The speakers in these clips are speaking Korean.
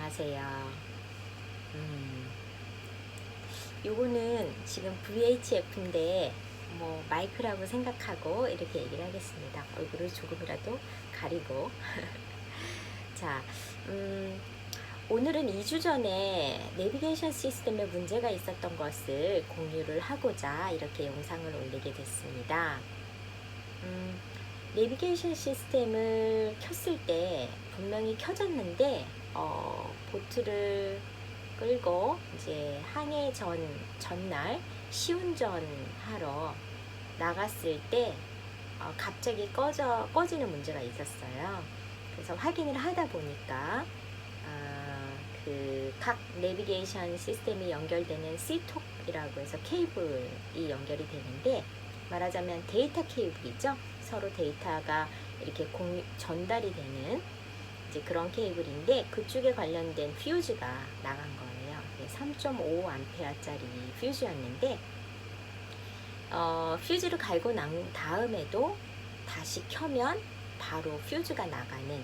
안녕하세요. 요거는 지금 VHF인데 뭐 마이크라고 생각하고 이렇게 얘기를 하겠습니다. 얼굴을 조금이라도 가리고. 자, 오늘은 2주 전에 내비게이션 시스템에 문제가 있었던 것을 공유를 하고자 이렇게 영상을 올리게 됐습니다. 내비게이션 시스템을 켰을 때 분명히 켜졌는데 보트를 끌고 이제 항해 전날 시운전 하러 나갔을 때 갑자기 꺼지는 문제가 있었어요. 그래서 확인을 하다 보니까 그 각 내비게이션 시스템이 연결되는 C톡이라고 해서 케이블이 연결이 되는데, 말하자면 데이터 케이블이죠. 서로 데이터가 이렇게 전달이 되는 이제 그런 케이블인데, 그쪽에 관련된 퓨즈가 나간 거예요. 3.5A짜리 퓨즈였는데 퓨즈를 갈고 난 다음에도 다시 켜면 바로 퓨즈가 나가는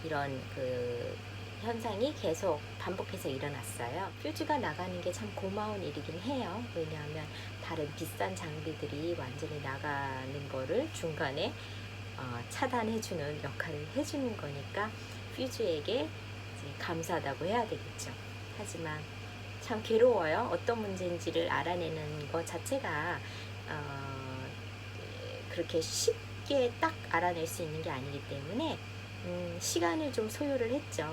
이런 그 현상이 계속 반복해서 일어났어요. 퓨즈가 나가는 게 참 고마운 일이긴 해요. 왜냐하면 다른 비싼 장비들이 완전히 나가는 거를 중간에 차단해주는 역할을 해주는 거니까 퓨즈에게 이제 감사하다고 해야 되겠죠. 하지만 참 괴로워요. 어떤 문제인지를 알아내는 것 자체가 그렇게 쉽게 딱 알아낼 수 있는 게 아니기 때문에 시간을 좀 소요를 했죠.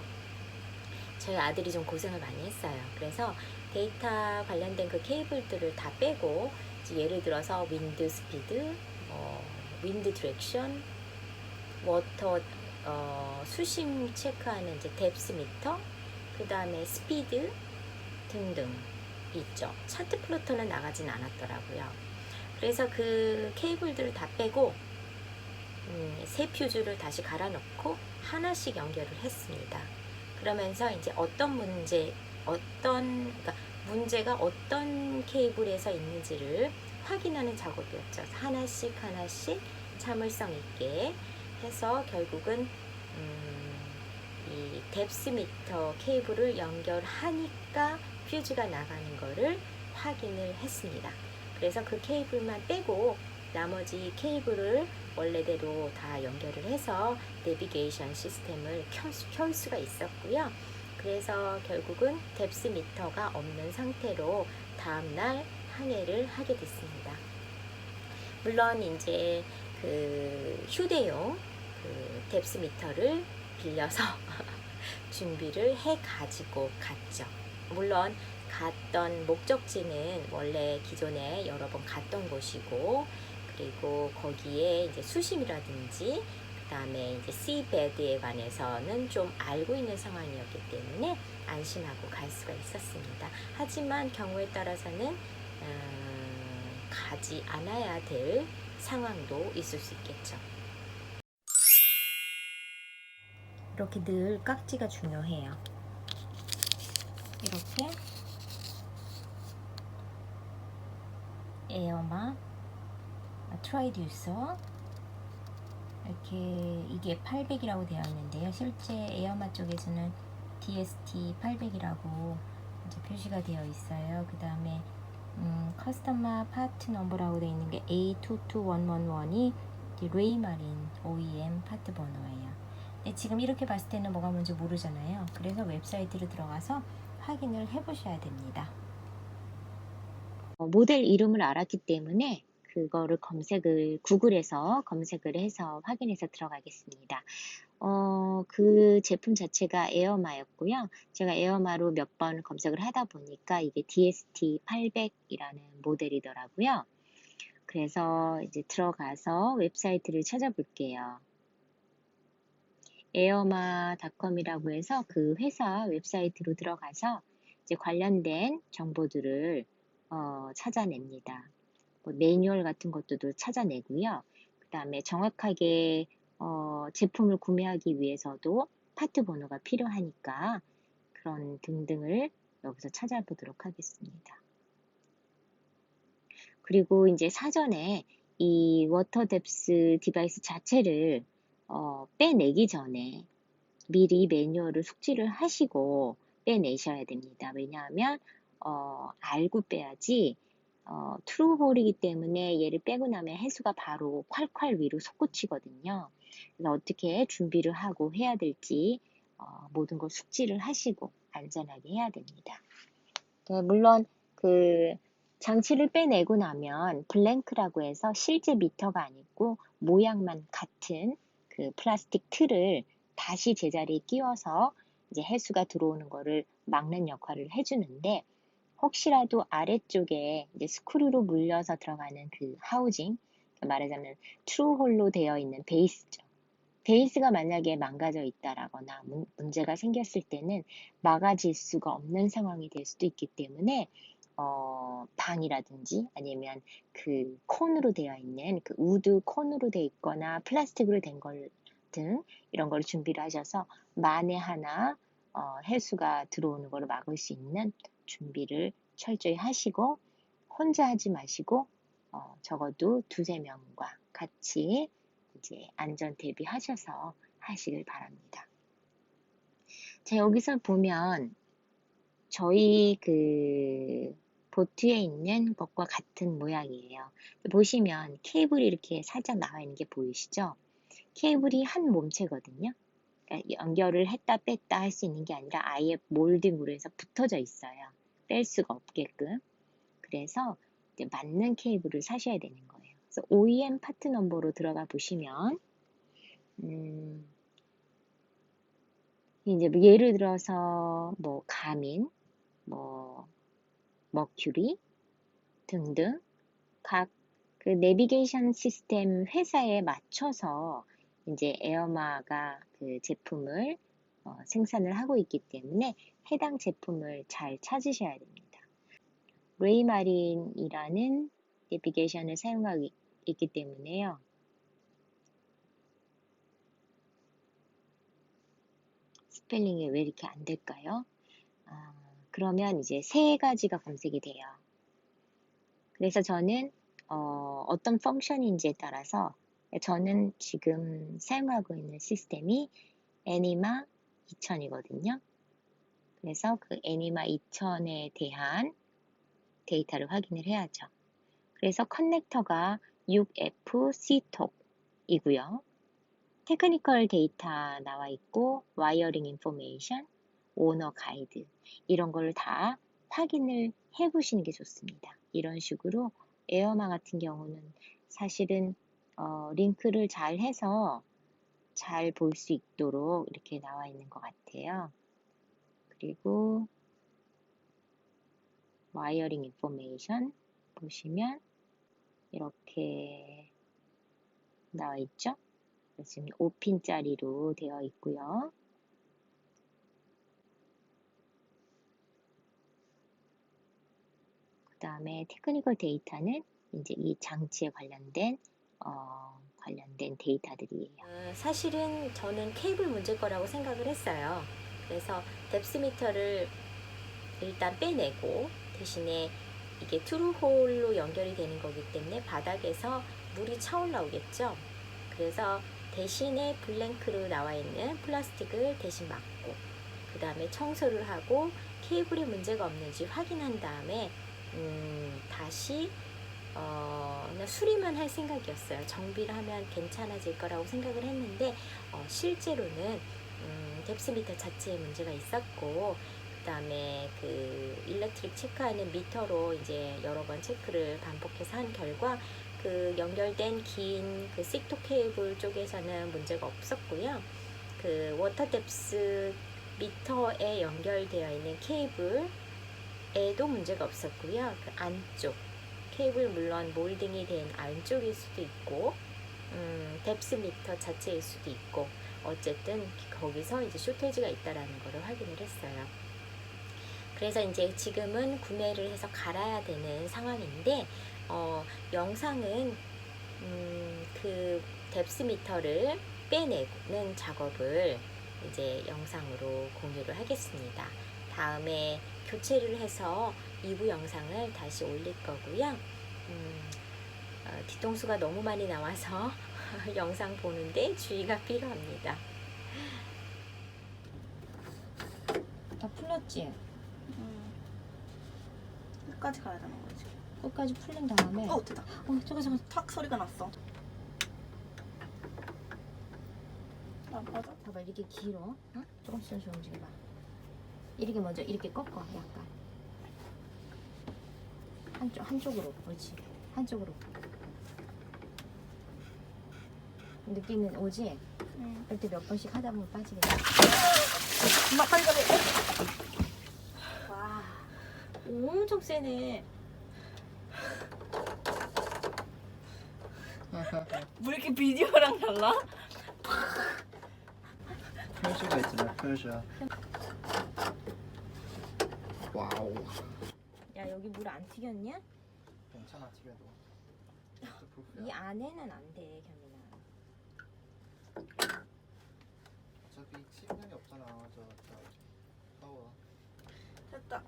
저희 아들이 좀 고생을 많이 했어요. 그래서 데이터 관련된 그 케이블들을 다 빼고, 예를 들어서 윈드 스피드, 윈드 디렉션, 워터 수심 체크하는 이제 뎁스 미터, 그 다음에 스피드 등등 있죠. 차트 플로터는 나가진 않았더라고요. 그래서 그 케이블들을 다 빼고 새 퓨즈를 다시 갈아 넣고 하나씩 연결을 했습니다. 그러면서 이제 그러니까 문제가 어떤 케이블에서 있는지를 확인하는 작업이었죠. 하나씩 참을성 있게 해서 결국은 이 뎁스 미터 케이블을 연결하니까 퓨즈가 나가는 거를 확인을 했습니다. 그래서 그 케이블만 빼고 나머지 케이블을 원래대로 다 연결을 해서 내비게이션 시스템을 켤 수가 있었고요. 그래서 결국은 뎁스 미터가 없는 상태로 다음날 항해를 하게 됐습니다. 물론 이제 그 휴대용 그 뎁스 미터를 빌려서 준비를 해 가지고 갔죠. 물론 갔던 목적지는 원래 기존에 여러 번 갔던 곳이고, 그리고 거기에 이제 수심이라든지 그 다음에 이제 시베드에 관해서는 좀 알고 있는 상황이었기 때문에 안심하고 갈 수가 있었습니다. 하지만 경우에 따라서는 가지 않아야 될 상황도 있을 수 있겠죠. 이렇게 늘 깍지가 중요해요. 이렇게 에어마 트라이듀서, 이렇게 이게 800이라고 되어 있는데요. 실제 에어마 쪽에서는 DST 800이라고 이제 표시가 되어 있어요. 그 다음에 커스터마 파트 넘버라고 되어 있는 게 A22111이 레이마린 OEM 파트 번호예요. 근데 지금 이렇게 봤을 때는 뭐가 뭔지 모르잖아요. 그래서 웹사이트로 들어가서 확인을 해보셔야 됩니다. 모델 이름을 알았기 때문에 그거를 구글에서 검색을 해서 확인해서 들어가겠습니다. 그 제품 자체가 에어마였고요. 제가 에어마로 몇 번 검색을 하다 보니까 이게 DST800이라는 모델이더라고요. 그래서 이제 들어가서 웹사이트를 찾아볼게요. 에어마닷컴이라고 해서 그 회사 웹사이트로 들어가서 이제 관련된 정보들을 찾아냅니다. 뭐 매뉴얼 같은 것도 찾아내고요. 그 다음에 정확하게 제품을 구매하기 위해서도 파트 번호가 필요하니까 그런 등등을 여기서 찾아보도록 하겠습니다. 그리고 이제 사전에 이 워터 뎁스 디바이스 자체를 빼내기 전에 미리 매뉴얼을 숙지를 하시고 빼내셔야 됩니다. 왜냐하면 알고 빼야지 트루홀이기 때문에 얘를 빼고 나면 해수가 바로 콸콸 위로 솟구치거든요. 그래서 어떻게 준비를 하고 해야 될지 모든 걸 숙지를 하시고 안전하게 해야 됩니다. 물론 그 장치를 빼내고 나면 블랭크라고 해서 실제 미터가 아니고 모양만 같은 그 플라스틱 틀을 다시 제자리에 끼워서 이제 해수가 들어오는 거를 막는 역할을 해주는데, 혹시라도 아래쪽에 이제 스크류로 물려서 들어가는 그 하우징, 말하자면 트루홀로 되어 있는 베이스죠. 베이스가 만약에 망가져 있다라거나 문제가 생겼을 때는 막아질 수가 없는 상황이 될 수도 있기 때문에 방이라든지 아니면 그 콘으로 되어 있는 그 우드 콘으로 되어 있거나 플라스틱으로 된 걸 등 이런 걸 준비를 하셔서 만에 하나 해수가 들어오는 걸 막을 수 있는 준비를 철저히 하시고, 혼자 하지 마시고 적어도 두세 명과 같이 이제 안전 대비하셔서 하시길 바랍니다. 자, 여기서 보면 저희 그 보트에 있는 것과 같은 모양이에요. 보시면 케이블이 이렇게 살짝 나와 있는 게 보이시죠? 케이블이 한 몸체거든요. 그러니까 연결을 했다 뺐다 할 수 있는 게 아니라 아예 몰딩으로 해서 붙어져 있어요. 뺄 수가 없게끔. 그래서 이제 맞는 케이블을 사셔야 되는 거예요. 그래서 OEM 파트 넘버로 들어가 보시면 이제 뭐 예를 들어서 뭐 가민, 뭐 머큐리 등등 각 그 내비게이션 시스템 회사에 맞춰서 이제 에어마가 그 제품을 생산을 하고 있기 때문에 해당 제품을 잘 찾으셔야 됩니다. 레이마린이라는 내비게이션을 사용하고 있기 때문에요. 스펠링이 왜 이렇게 안 될까요? 그러면 이제 세 가지가 검색이 돼요. 그래서 저는 어떤 펑션인지에 따라서, 저는 지금 사용하고 있는 시스템이 애니마 2000이거든요. 그래서 그 애니마 2000에 대한 데이터를 확인을 해야죠. 그래서 커넥터가 6FC톡이고요. 테크니컬 데이터 나와 있고 와이어링 인포메이션, 오너 가이드 이런 걸 다 확인을 해 보시는 게 좋습니다. 이런 식으로 에어마 같은 경우는 사실은 링크를 잘 해서 잘 볼 수 있도록 이렇게 나와 있는 것 같아요. 그리고 와이어링 인포메이션 보시면 이렇게 나와 있죠. 지금 5핀짜리로 되어 있고요. 그 다음에 테크니컬 데이터는 이제 이 장치에 관련된 데이터들이에요. 사실은 저는 케이블 문제일 거라고 생각을 했어요. 그래서 뎁스미터를 일단 빼내고 대신에 이게 트루홀로 연결이 되는 거기 때문에 바닥에서 물이 차올라오겠죠. 그래서 대신에 블랭크로 나와 있는 플라스틱을 대신 막고 그 다음에 청소를 하고 케이블에 문제가 없는지 확인한 다음에 다시 그냥 수리만 할 생각이었어요. 정비를 하면 괜찮아질 거라고 생각을 했는데 실제로는 뎁스미터 자체에 문제가 있었고, 그 다음에 그 일렉트릭 체크하는 미터로 이제 여러 번 체크를 반복해서 한 결과 그 연결된 긴 그 식토 케이블 쪽에서는 문제가 없었고요. 그 워터 뎁스 미터에 연결되어 있는 케이블에도 문제가 없었고요. 그 안쪽 케이블 물론 몰딩이 된 안쪽일 수도 있고 뎁스 미터 자체일 수도 있고, 어쨌든 거기서 이제 쇼테지가 있다라는 것을 확인을 했어요. 그래서 이제 지금은 구매를 해서 갈아야 되는 상황인데 영상은 그 뎁스 미터를 빼내는 작업을 이제 영상으로 공유를 하겠습니다. 다음에 교체를 해서 2부 영상을 다시 올릴 거고요. 뒤통수가 너무 많이 나와서 영상 보는데 주의가 필요합니다. 다 풀렸지? 끝까지 가야 되는 거지. 끝까지 풀린 다음에 됐다. 잠깐 탁 소리가 났어. 안 맞아? 봐봐 이렇게 길어. 응? 조금씩 움직여봐. 이렇게 먼저 이렇게 꺾어 약간 한쪽으로. 그렇지. 한쪽으로. 느낌은 오지? 응. 이렇게 몇 번씩 하다 보면 빠지겠지. 엄마 빨리 빨리. 와. 엄청 세네. 왜 이렇게 비디오랑 달라? 표시가 있잖아, 표시야. 와우. 야 여기 물 안 튀겼냐? 괜찮아, 집에도. 이 안에는 안 돼, 겸이나. 어차피 침낭이 없잖아, 저 샤워. 됐다.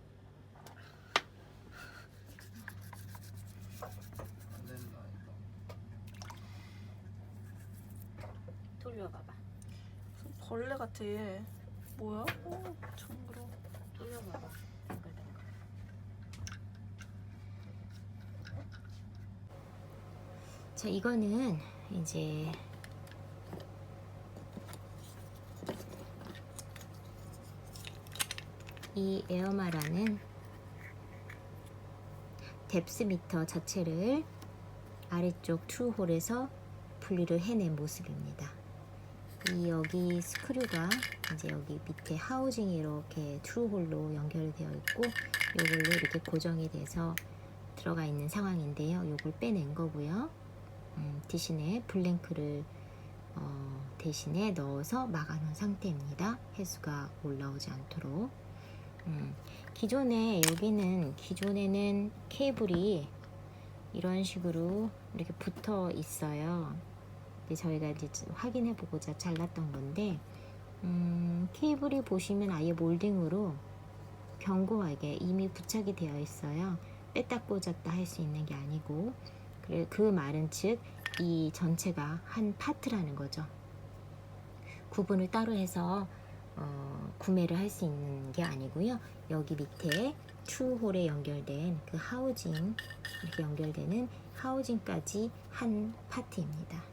안 된다, 이거. 돌려봐봐. 벌레 같아. 뭐야? 징그러. 돌려봐봐. 자, 이거는 이제 이 에어마라는 뎁스 미터 자체를 아래쪽 트루홀에서 분리를 해낸 모습입니다. 이 여기 스크류가 이제 여기 밑에 하우징이 이렇게 트루홀로 연결되어 있고 이걸로 이렇게 고정이 돼서 들어가 있는 상황인데요. 이걸 빼낸 거고요. 대신에 블랭크를 대신에 넣어서 막아놓은 상태입니다. 해수가 올라오지 않도록. 기존에는 케이블이 이런 식으로 이렇게 붙어 있어요. 저희가 이제 확인해 보고자 잘랐던 건데, 케이블이 보시면 아예 몰딩으로 견고하게 이미 부착이 되어 있어요. 뺐다 꽂았다 할 수 있는 게 아니고, 그 말은 즉 이 전체가 한 파트라는 거죠. 구분을 따로 해서 구매를 할 수 있는 게 아니고요. 여기 밑에 트루홀에 연결된 그 하우징, 이렇게 연결되는 하우징까지 한 파트입니다.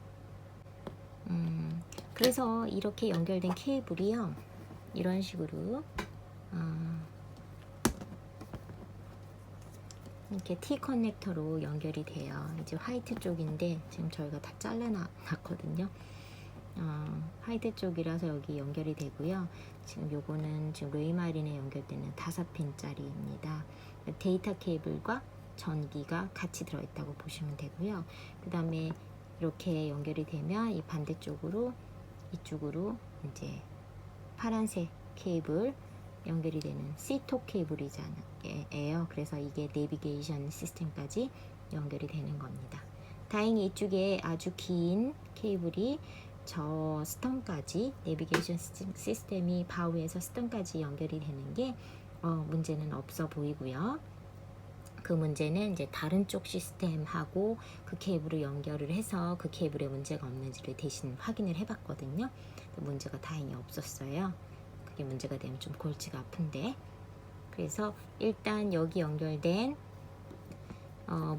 그래서 이렇게 연결된 케이블이요, 이런 식으로 이렇게 T 커넥터로 연결이 돼요. 이제 화이트 쪽인데 지금 저희가 다 잘라놨거든요. 화이트 쪽이라서 여기 연결이 되고요. 지금 요거는 지금 레이마린에 연결되는 5핀짜리입니다. 데이터 케이블과 전기가 같이 들어있다고 보시면 되고요. 그 다음에 이렇게 연결이 되면 이 반대쪽으로 이쪽으로 이제 파란색 케이블 연결이 되는 C톡 케이블이잖아요. 그래서 이게 내비게이션 시스템까지 연결이 되는 겁니다. 다행히 이쪽에 아주 긴 케이블이 저 스턴까지, 내비게이션 시스템이 바우에서 스턴까지 연결이 되는 게 문제는 없어 보이고요. 그 문제는 이제 다른 쪽 시스템하고 그 케이블을 연결을 해서 그 케이블에 문제가 없는지를 대신 확인을 해봤거든요. 문제가 다행히 없었어요. 그게 문제가 되면 좀 골치가 아픈데, 그래서 일단 여기 연결된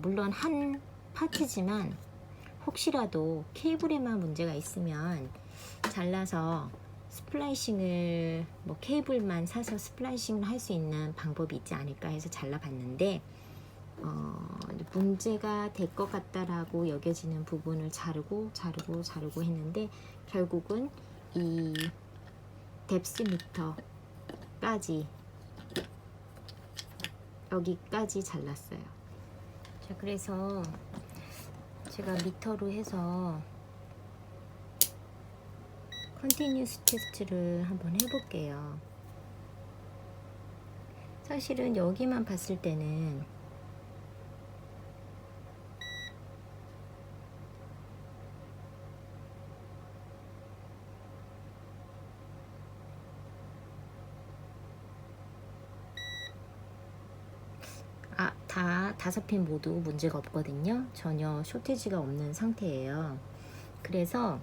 물론 한 파트지만 혹시라도 케이블에만 문제가 있으면 잘라서 스플라이싱을 케이블만 사서 스플라이싱을 할 수 있는 방법이 있지 않을까 해서 잘라봤는데, 문제가 될 것 같다라고 여겨지는 부분을 자르고 했는데 결국은 이 뎁스 미터까지 여기까지 잘랐어요. 자, 그래서 제가 미터로 해서 컨티뉴스 테스트를 한번 해볼게요. 사실은 여기만 봤을 때는 다 5핀 모두 문제가 없거든요. 전혀 쇼티지가 없는 상태예요. 그래서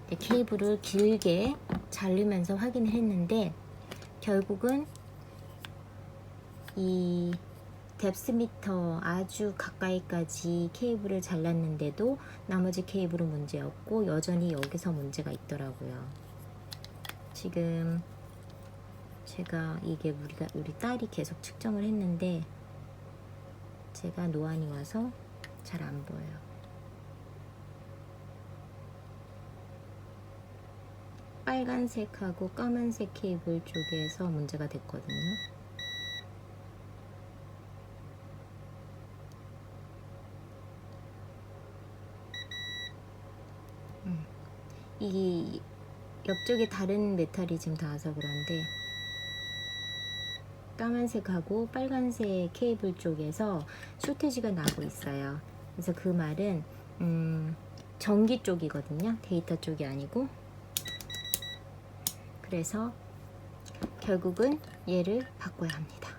케이블을 길게 자르면서 확인을 했는데 결국은 이 뎁스미터 아주 가까이까지 케이블을 잘랐는데도 나머지 케이블은 문제였고 여전히 여기서 문제가 있더라고요. 지금 제가 이게 우리 딸이 계속 측정을 했는데 제가 노안이 와서 잘 안 보여요. 빨간색하고 까만색 케이블 쪽에서 문제가 됐거든요. 이 옆쪽에 다른 메탈이 지금 닿아서 그런데 까만색하고 빨간색 케이블 쪽에서 쇼티지가 나고 있어요. 그래서 그 말은 전기 쪽이거든요. 데이터 쪽이 아니고. 그래서 결국은 얘를 바꿔야 합니다.